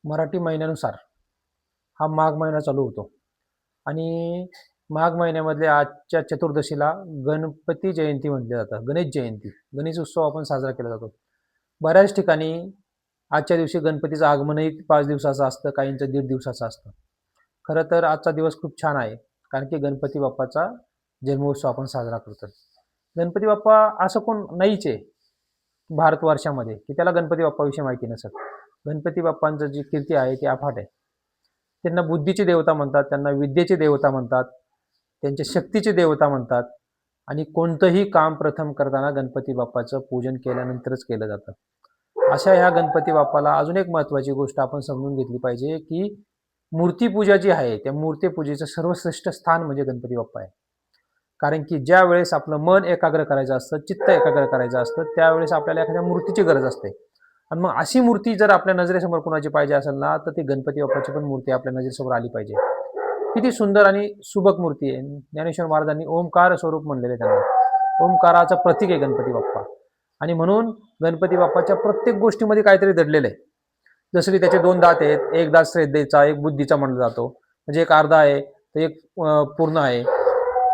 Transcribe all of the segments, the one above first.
मराठी महिन्यानुसार हा माघ महिना चालू होतो आणि माघ महिन्यामधल्या आजच्या चतुर्दशीला गणपती जयंती म्हटलं जातं. गणेश जयंती, गणेश उत्सव आपण साजरा केला जातो. बऱ्याच ठिकाणी आजच्या दिवशी गणपतीचं आगमनही 5 दिवसाचं असतं, काहींचं 1.5 दिवसाचं असतं. खरं तर आजचा दिवस खूप छान आहे, कारण की गणपती बाप्पाचा जन्मोत्सव आपण साजरा करतो. गणपती बाप्पा असं कोण नाहीच आहे भारतवर्षामध्ये की त्याला गणपती बाप्पाविषयी माहिती नसेल. गणपती बाप्पांचं जी कीर्ती आहे ती अफाट आहे. त्यांना बुद्धीची देवता म्हणतात, त्यांना विद्येची देवता म्हणतात, त्यांच्या शक्तीची देवता म्हणतात आणि कोणतंही काम प्रथम करताना गणपती बाप्पाचं पूजन केल्यानंतरच केलं जातं. अशा ह्या गणपती बाप्पाला अजून एक महत्त्वाची गोष्ट आपण समजून घेतली पाहिजे की मूर्तीपूजा जी आहे त्या मूर्तीपूजेचं सर्वश्रेष्ठ स्थान म्हणजे गणपती बाप्पा आहे. कारण की ज्या वेळेस आपलं मन एकाग्र करायचं असतं, चित्त एकाग्र करायचं असतं, त्यावेळेस आपल्याला एखाद्या मूर्तीची गरज असते. आणि मग अशी मूर्ती जर आपल्या नजरेसमोर कुणाची पाहिजे असेल ना, तर ती गणपती बाप्पाची पण मूर्ती आपल्या नजरेसमोर आली पाहिजे. किती सुंदर आणि सुबक मूर्ती आहे. ज्ञानेश्वर महाराजांनी ओंकार स्वरूप म्हणलेले त्यांना. ओंकाराचं प्रतीक आहे गणपती बाप्पा. आणि म्हणून गणपती बाप्पाच्या प्रत्येक गोष्टीमध्ये काहीतरी दडलेलं आहे. जसं की त्याचे 2 दात आहेत, एक दात श्रद्धेचा, एक बुद्धीचा म्हणला जातो. म्हणजे एक अर्धा आहे तर एक पूर्ण आहे.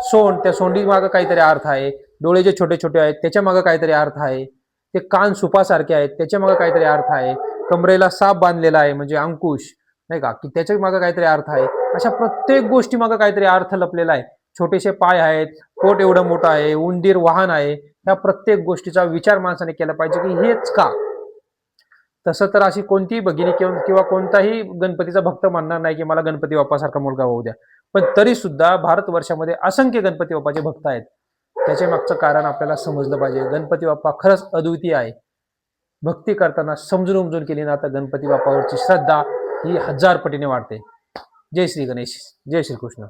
सोंड, त्या सोंडी मागं काहीतरी अर्थ आहे. डोळे जे छोटे छोटे आहेत त्याच्या मागं काहीतरी अर्थ आहे. ते कान सुपासारखे आहेत त्याच्या मागं काहीतरी अर्थ आहे. कमरेला साप बांधलेला आहे म्हणजे अंकुश, नाही का, की त्याच्या मागं काहीतरी अर्थ आहे. अशा प्रत्येक गोष्टी मागं काहीतरी अर्थ लपलेला आहे. छोटेसे पाय आहेत, पोट एवढं मोठं आहे, उंदीर वाहन आहे. ह्या प्रत्येक गोष्टीचा विचार माणसाने केला पाहिजे की हेच का. तसं तर अशी कोणतीही भगिनी किंवा कोणताही गणपतीचा भक्त म्हणणार नाही की मला गणपती बाप्पासारखा मुलगा होऊ द्या. पण तरी सुद्धा भारतवर्षामध्ये असंख्य गणपती बाप्पाचे भक्त आहेत. त्याच्या मागचं कारण आपल्याला समजलं पाहिजे. गणपती बाप्पा खरंच अद्वितीय आहे. भक्ती करताना समजून उमजून केली ना तर गणपती बाप्पावरची श्रद्धा ही 1000 पटीने वाढते. जय श्री गणेश, जय श्री कृष्ण.